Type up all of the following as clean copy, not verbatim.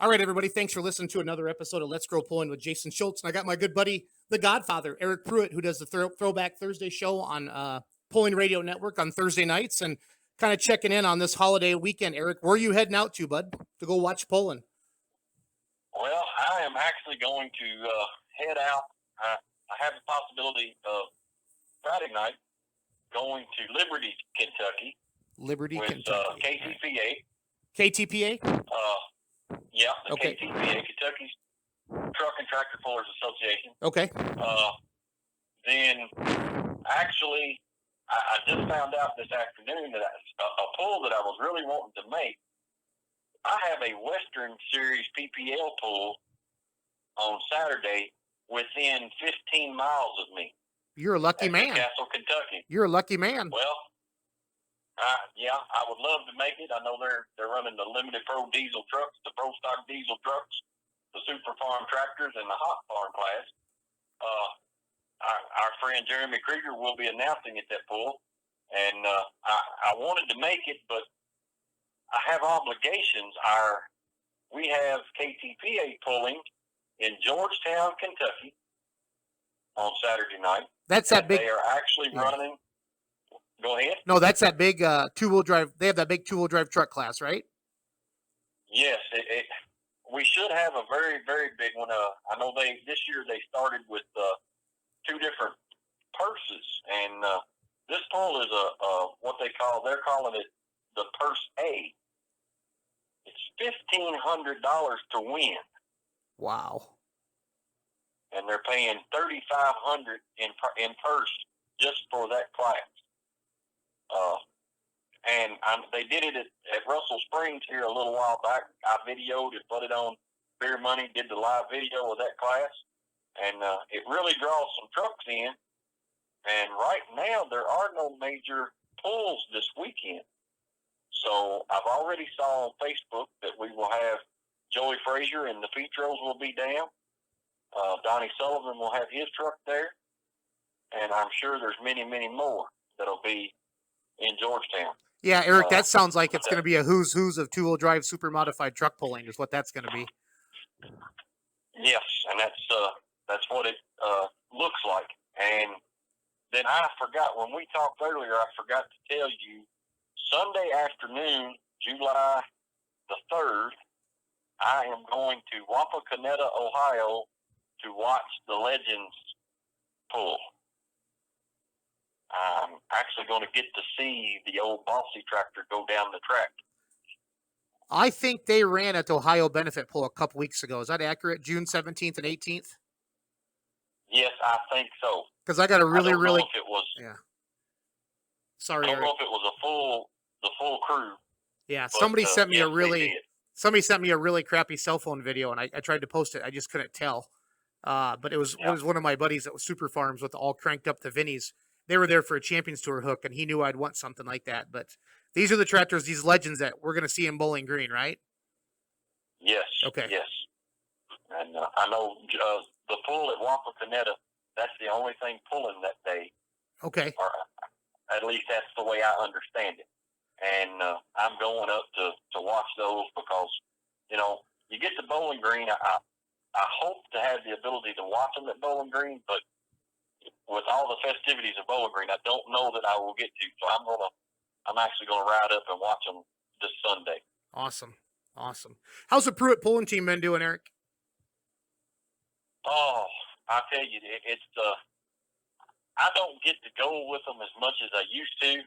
All right, everybody. Thanks for listening to another episode of Let's Grow Pulling with Jason Schultz. And I got my good buddy, the Godfather, Eric Prewitt, who does the Throwback Thursday show on Pulling Radio Network on Thursday nights, and kind of checking in on this holiday weekend. Eric, where are you heading out to, bud, to go watch pulling? Well, I am actually going to head out. I have the possibility of Friday night going to Liberty, Kentucky. Liberty, with Kentucky. KTPA. KTPA? Yeah, the Okay. KTPA, Kentucky Truck and Tractor Pullers Association. Okay. Then, actually, I just found out this afternoon that a pull that I was really wanting to make. I have a Western Series PPL pull on Saturday within 15 miles of me. You're a lucky man. Castle, Kentucky. You're a lucky man. Well, yeah, I would love to make it. I know they're running the limited pro diesel trucks, the pro stock diesel trucks, the super farm tractors, and the hot farm class. Our friend Jeremy Krieger will be announcing at that pull, and I wanted to make it, but I have obligations. We have KTPA pulling in Georgetown, Kentucky, on Saturday night. That's that big. They are actually running. Go ahead. No, that's that big two-wheel drive. They have that big two-wheel drive truck class, right? Yes, we should have a very, very big one. I know this year they started with two different purses, and this pull is what they're calling it the purse A. It's $1,500 to win. Wow. And they're paying $3,500 in purse just for that class. And they did it at Russell Springs here a little while back. I videoed and put it on Beer Money, did the live video of that class. And it really draws some trucks in. And right now, there are no major pulls this weekend. So I've already saw on Facebook that we will have Joey Frazier and the Petros will be down. Donnie Sullivan will have his truck there. And I'm sure there's many, many more that'll be in Georgetown. Yeah, Eric, that sounds like it's going to be a who's of two-wheel drive super modified truck pulling is what that's going to be. Yes, and that's what it looks like. And then I forgot, when we talked earlier, I forgot to tell you, Sunday afternoon, July the 3rd, I am going to Wapakoneta, Ohio, to watch the Legends pull. I'm actually going to get to see the old Bossy tractor go down the track. I think they ran at the Ohio Benefit Pull a couple weeks ago. Is that accurate? June 17th and 18th? Yes, I think so. Because I got a really, I don't know if it was. Yeah. Sorry, I don't Eric. know if it was the full crew. Yeah, but, somebody sent me yes, a really crappy cell phone video, and I tried to post it. I just couldn't tell. But it was one of my buddies that was Super Farms with all cranked up the Vinnies. They were there for a Champions Tour hook, and he knew I'd want something like that. But these are the tractors, these Legends that we're going to see in Bowling Green, right? Yes. Okay. Yes. And I know the pull at Wapakoneta, that's the only thing pulling that day. Okay. Or at least that's the way I understand it. And I'm going up to watch those because, you get to Bowling Green. I hope to have the ability to watch them at Bowling Green, but with all the festivities of Bowling Green, I don't know that I will get to. So I'm actually going to ride up and watch them this Sunday. Awesome. How's the Prewitt pulling team been doing, Eric? Oh, I tell you, it's I don't get to go with them as much as I used to.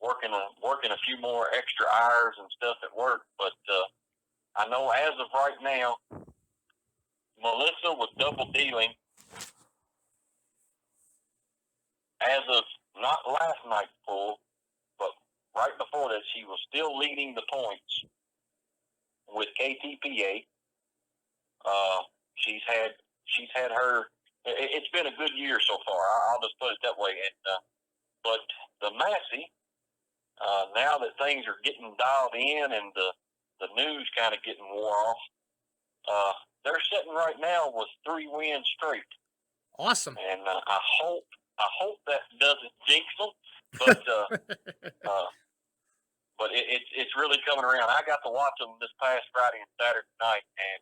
Working a few more extra hours and stuff at work, but I know as of right now, Melissa was double dealing. As of not last night's pull, but right before that, she was still leading the points with KTPA. She's had her. It's been a good year so far. I'll just put it that way. And but the Massey, now that things are getting dialed in and the news kind of getting wore off, they're sitting right now with 3 wins straight. Awesome. And I hope that doesn't jinx them, but but it's really coming around. I got to watch them this past Friday and Saturday night, and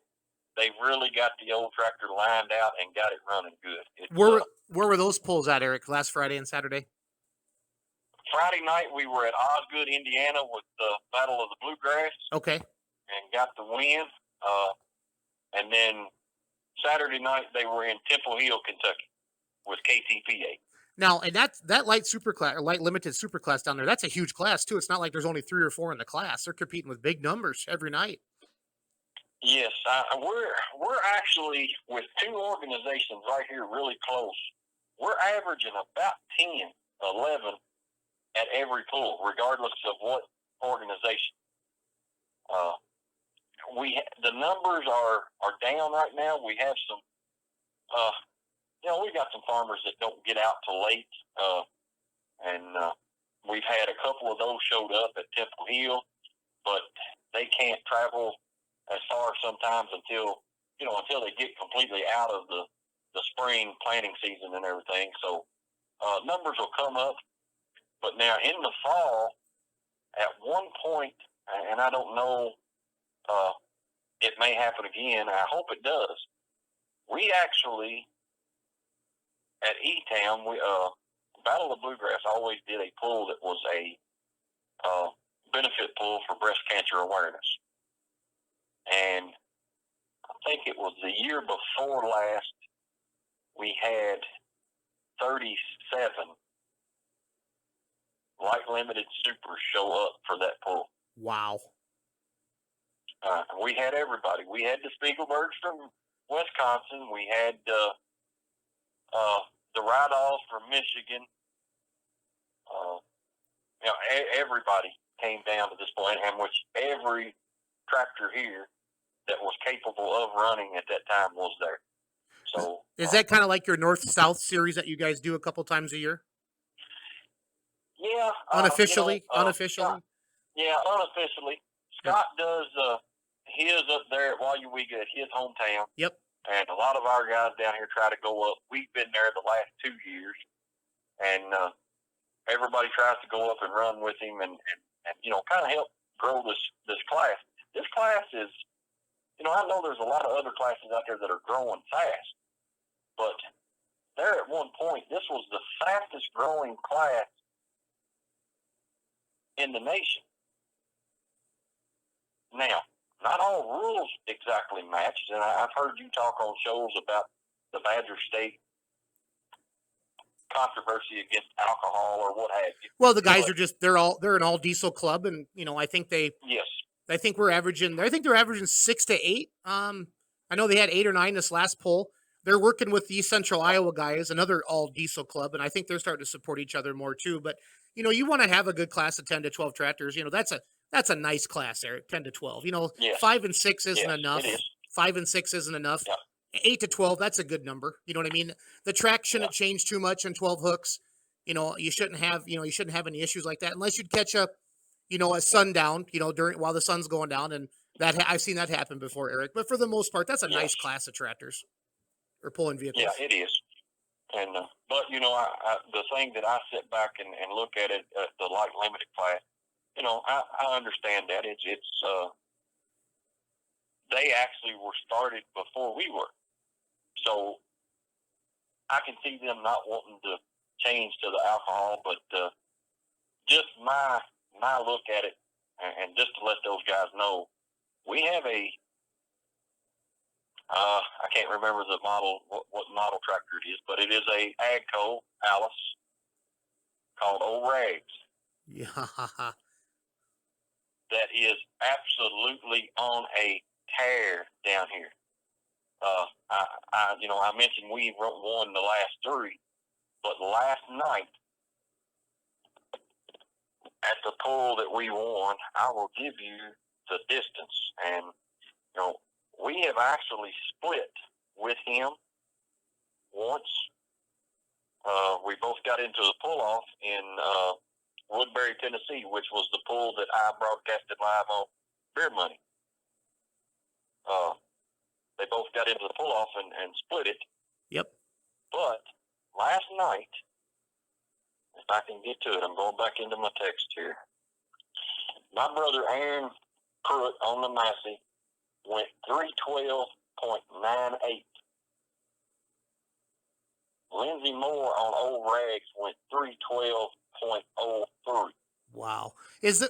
they really got the old tractor lined out and got it running good. Where were those pulls at, Eric? Last Friday and Saturday? Friday night we were at Osgood, Indiana, with the Battle of the Bluegrass. Okay. And got the win. And then Saturday night they were in Temple Hill, Kentucky, with KTPA. Now, and that light superclass or light limited superclass down there, that's a huge class too. It's not like there's only 3 or 4 in the class. They're competing with big numbers every night. Yes, we're actually with 2 organizations right here, really close. We're averaging about 10, 11 at every pull, regardless of what organization. The numbers are down right now. We have some, we got some farmers that don't get out till late, and we've had a couple of those showed up at Temple Hill, but they can't travel as far sometimes until they get completely out of the spring planting season and everything. So numbers will come up, but now in the fall, at one point, and I don't know, it may happen again. I hope it does. We actually, at E-Town, Battle of Bluegrass always did a pull that was a benefit pull for breast cancer awareness. And I think it was the year before last, we had 37 light limited supers show up for that pull. Wow. We had everybody. We had the Spiegelbergs from Wisconsin. We had the Rydalls from Michigan. Everybody came down to this point, and which every tractor here that was capable of running at that time was there. So is that kind of like your North-South series that you guys do a couple times a year? Yeah. Unofficially? Unofficially. Scott does his up there at Wayuwega at his hometown. Yep. And a lot of our guys down here try to go up. We've been there the last 2 years, and everybody tries to go up and run with him and kind of help grow this class. This class is, I know there's a lot of other classes out there that are growing fast, but there at one point, this was the fastest growing class in the nation. Now, not all rules exactly match, and I've heard you talk on shows about the Badger State controversy against alcohol or what have you. Well, the guys they're an all diesel club, and I think yes. I think they're averaging 6 to 8. I know they had 8 or 9 this last poll. They're working with the East Central Iowa guys, another all diesel club, and I think they're starting to support each other more too. But you want to have a good class of 10 to 12 tractors. That's a nice class there, 10 to 12. Yes. 5 and 6 isn't enough. It is. 5 and 6 isn't enough. Yeah. 8 to 12, that's a good number. You know what I mean? The track shouldn't change too much in 12 hooks. You shouldn't have any issues like that unless you'd catch a sundown, while the sun's going down, and that I've seen that happen before, Eric. But for the most part, that's a nice class of tractors or pulling vehicles. Yeah, it is. And but the thing that I sit back and look at it, the light limited class, I understand that it's they actually were started before we were, so I can see them not wanting to change to the alcohol, but just my look at it, and just to let those guys know, we have I can't remember the model, what model tractor it is, but it is a AGCO Alice called Old Rags. Yeah. That is absolutely on a tear down here. I mentioned we won the last 3, but last night at the pull that we won, I will give you the distance, and we have actually split with him once. We both got into the pull-off in Woodbury, Tennessee, which was the pull that I broadcasted live on Beer Money. They both got into the pull-off and split it. Yep. But last night, if I can get to it, I'm going back into my text here. My brother Aaron Prewitt on the Massey went 312.98. Lindsey Moore on Old Rags went 312.03. Wow. Is the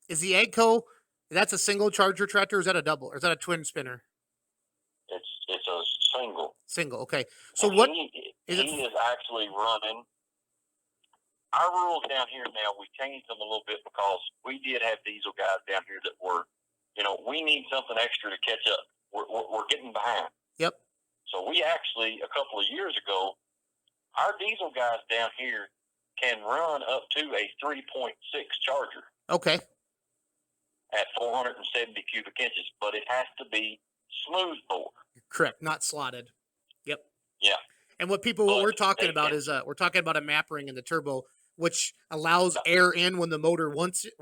Agco, that's a single charger tractor, or is that a double? Or is that a twin spinner? It's a single. Single, okay. So And what he is it? is actually running. Our rules down here now, we changed them a little bit because we did have diesel guys down here that were, we need something extra to catch up. We're getting behind. Yep. So we actually, a couple of years ago, our diesel guys down here can run up to a 3.6 charger. Okay. At 470 cubic inches, but it has to be smooth bore. Correct, not slotted. Yep. Yeah. And what we're talking about is we're talking about a map ring in the turbo, which allows air in when the motor wants it,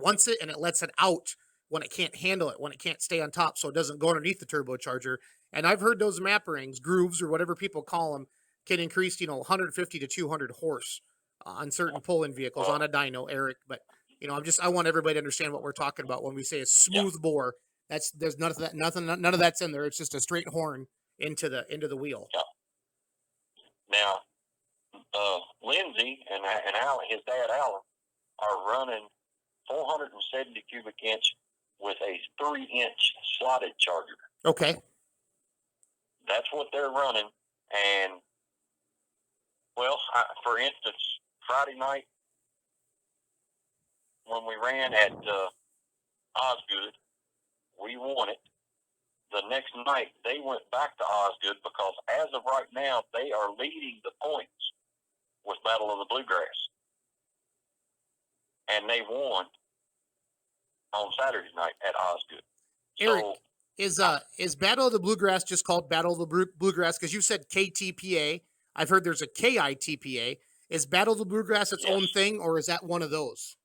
and it lets it out when it can't handle it, when it can't stay on top, so it doesn't go underneath the turbocharger. And I've heard those map rings, grooves, or whatever people call them, can increase 150 to 200 horse on certain pull-in vehicles on a dyno, Eric. But I want everybody to understand what we're talking about when we say a smooth bore. There's none of that, none of that's in there. It's just a straight horn into the wheel. Yeah. Now, Lindsey and Alan, his dad Alan, are running 470 cubic inch with a 3-inch slotted charger. Okay. That's what they're running. And, for instance, Friday night when we ran at Osgood, we won it. The next night, they went back to Osgood because, as of right now, they are leading the points with Battle of the Bluegrass. And they won on Saturday night at Osgood. Eric, is Battle of the Bluegrass just called Battle of the Bluegrass? Because you said KTPA. I've heard there's a KITPA. Is Battle of the Bluegrass its own thing, or is that one of those?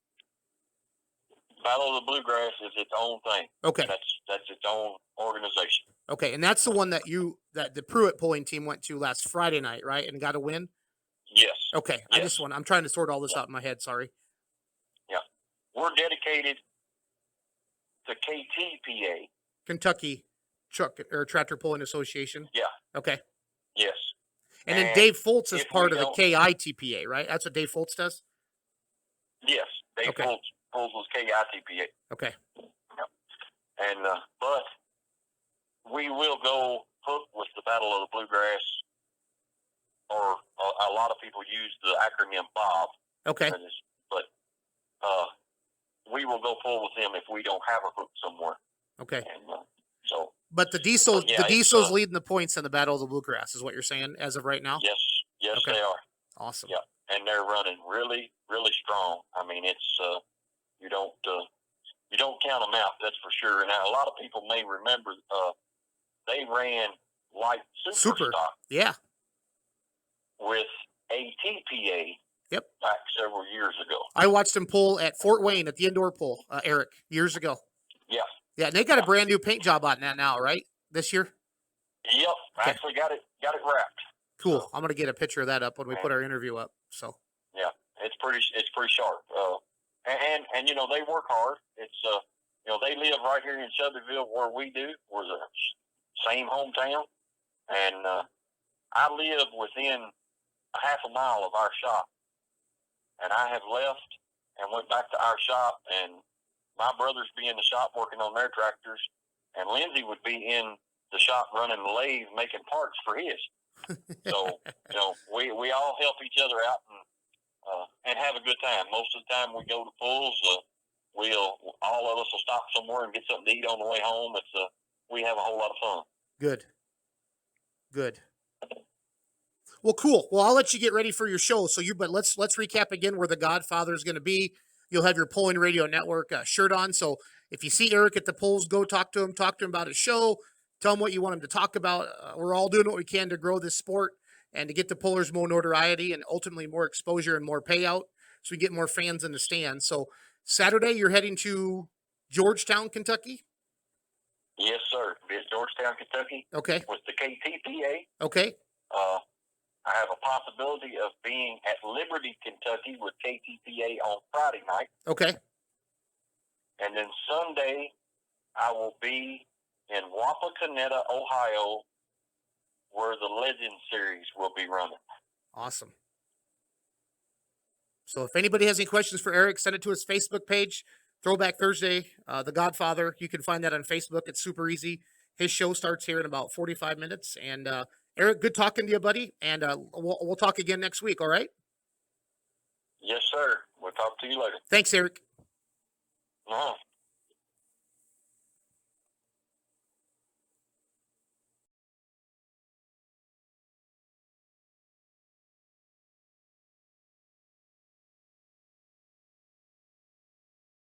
Battle of the Bluegrass is its own thing. Okay. That's its own organization. Okay, and that's the one that the Prewitt pulling team went to last Friday night, right? And got a win? Yes. Okay. Yes. I'm trying to sort all this out in my head, sorry. Yeah. We're dedicated to KTPA. Kentucky Tractor Pulling Association. Yeah. Okay. Yes. And then Dave Foltz is part of the KITPA, right? That's what Dave Foltz does? Yes. Dave Foltz was KITPA. Okay. Yeah. And, but we will go hook with the Battle of the Bluegrass, or a lot of people use the acronym BOB. Okay. But we will go full with them if we don't have a hook somewhere. Okay. And, but the Diesel's leading the points in the Battle of the Bluegrass, is what you're saying as of right now? Yes, okay. They are. Awesome. Yeah, and they're running really, really strong. I mean, it's you don't count them out, that's for sure. And a lot of people may remember they ran light super stock. Yeah. With ATPA. Yep. Back several years ago. I watched them pull at Fort Wayne at the indoor pool, Eric, years ago. Yeah. Yeah, and they got a brand new paint job on that now, right? This year? Yep. Okay. Actually got it wrapped. Cool. So, I'm gonna get a picture of that up when we put our interview up. So yeah, it's pretty sharp. And they work hard. It's they live right here in Shelbyville where we do. We're the same hometown. And I live within a half a mile of our shop. And I have left and went back to our shop, and my brothers be in the shop working on their tractors, and Lindsey would be in the shop running the lathe making parts for his. So, we all help each other out and have a good time. Most of the time we go to pulls, all of us will stop somewhere and get something to eat on the way home. We have a whole lot of fun. Good. Well, cool. Well, I'll let you get ready for your show. But let's recap again where the Godfather is going to be. You'll have your Pulling Radio Network shirt on. So if you see Eric at the polls, go talk to him about his show. Tell him what you want him to talk about. We're all doing what we can to grow this sport and to get the pullers more notoriety and ultimately more exposure and more payout, so we get more fans in the stands. So Saturday, you're heading to Georgetown, Kentucky? Yes, sir. It's Georgetown, Kentucky. Okay. With the KTPA. Okay. I have a possibility of being at Liberty, Kentucky with KTPA on Friday night. Okay. And then Sunday, I will be in Wapakoneta, Ohio, where the Legend Series will be running. Awesome. So if anybody has any questions for Eric, send it to his Facebook page, Throwback Thursday, The Godfather. You can find that on Facebook. It's super easy. His show starts here in about 45 minutes. And Eric, good talking to you, buddy. And we'll talk again next week, all right? Yes, sir. We'll talk to you later. Thanks, Eric. Uh-huh.